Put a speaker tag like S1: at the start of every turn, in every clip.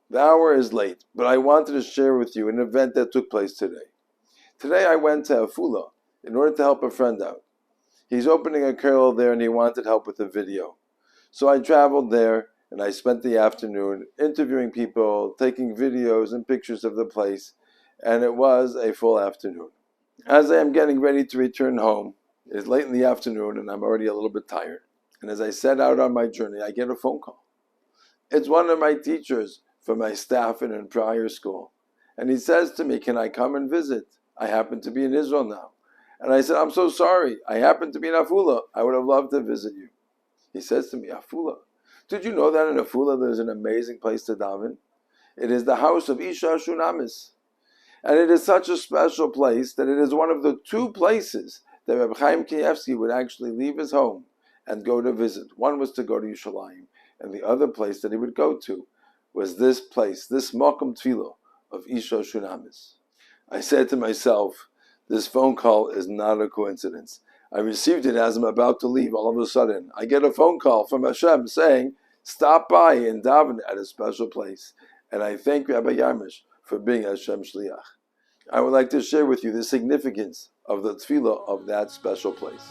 S1: The hour is late, but I wanted to share with you an event that took place today. Today I went to Afula in order to help a friend out. He's opening a kernel there and he wanted help with a video. So I traveled there and I spent the afternoon interviewing people, taking videos and pictures of the place, and it was a full afternoon. As I am getting ready to return home, it is late in the afternoon and I'm already a little bit tired. And as I set out on my journey, I get a phone call. It's one of my teachers from my staff in a prior school. And he says to me, can I come and visit? I happen to be in Israel now. And I said, I'm so sorry. I happen to be in Afula. I would have loved to visit you. He says to me, Afula. Did you know that in Afula there's an amazing place to daven? It is the house of Isha Shunamis. And it is such a special place that it is one of the two places that Reb Chaim Kanievsky would actually leave his home and go to visit. One was to go to Yerushalayim, and the other place that he would go to was this place, this Mokum Tfilah of Isha Shunamis. I said to myself, this phone call is not a coincidence. I received it as I'm about to leave. All of a sudden, I get a phone call from Hashem saying, stop by and daven at a special place. And I thank Rabbi Yarmish for being Hashem Shliach. I would like to share with you the significance of the tefillah of that special place.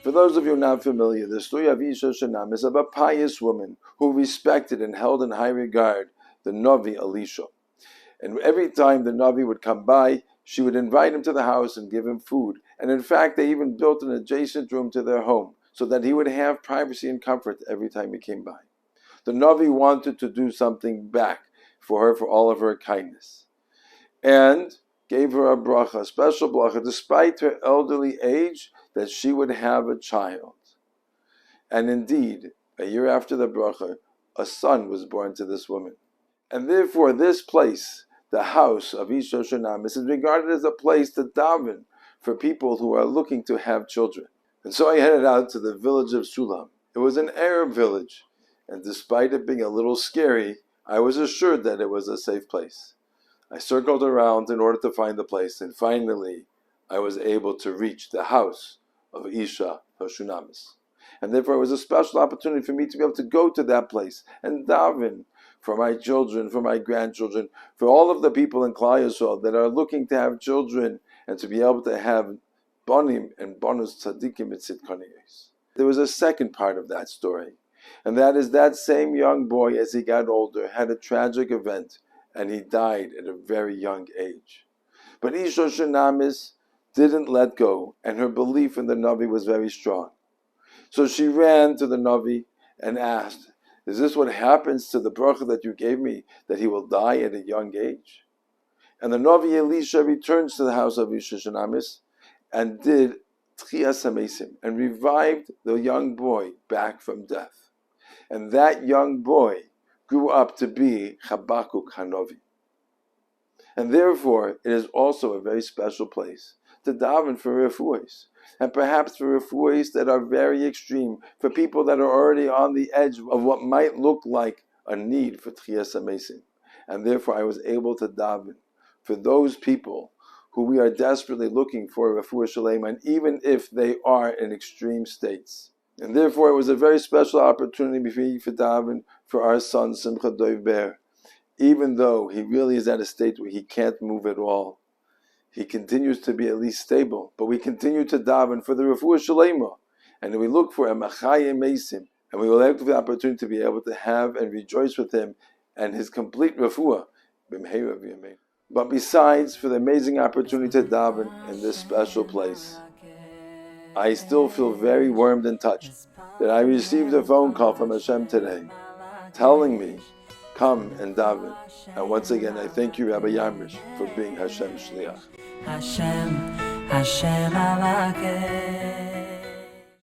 S1: For those of you not familiar, the story of Isha Shanam is of a pious woman who respected and held in high regard the Navi Elisha. And every time the Navi would come by, she would invite him to the house and give him food. And in fact, they even built an adjacent room to their home so that he would have privacy and comfort every time he came by. The Navi wanted to do something back for her for all of her kindness, and gave her a bracha, a special bracha, despite her elderly age, that she would have a child. And indeed, a year after the bracha, a son was born to this woman. And therefore, this place, the house of Isha Shunamis, is regarded as a place to daven for people who are looking to have children. And so I headed out to the village of Sulam. It was an Arab village, and despite it being a little scary, I was assured that it was a safe place. I circled around in order to find the place, and finally I was able to reach the house of Isha Shunamis. And therefore it was a special opportunity for me to be able to go to that place and daven for my children, for my grandchildren, for all of the people in Klal Yisrael that are looking to have children and to be able to have bonim and bonus tzaddikim etzidkaniyos. There was a second part of that story, and that is that same young boy, as he got older, had a tragic event, and he died at a very young age. But Isha Shunamis didn't let go, and her belief in the Navi was very strong. So she ran to the Navi and asked, is this what happens to the bracha that you gave me, that he will die at a young age? And the Navi Elisha returns to the house of Isha Shunamis and did Tchias HaMesim, and revived the young boy back from death. And that young boy grew up to be Chabakuk Hanavi. And therefore, it is also a very special place to daven for refuahs, and perhaps for refuahs that are very extreme, for people that are already on the edge of what might look like a need for Tchias HaMesim. And therefore, I was able to daven for those people who we are desperately looking for refuah shalema, and even if they are in extreme states. And therefore, it was a very special opportunity for daven for our son Simcha Dov Ber. Even though he really is at a state where he can't move at all, he continues to be at least stable. But we continue to daven for the refuah shalema, and we look for a machayim mesim, and we will have the opportunity to be able to have and rejoice with him and his complete refuah. But besides, for the amazing opportunity to daven in this special place, I still feel very warmed and touched that I received a phone call from Hashem today, telling me, come and daven. And once again, I thank you, Rabbi Yarmish, for being Hashem Shliach.
S2: Hashem, Hashem Alakeh.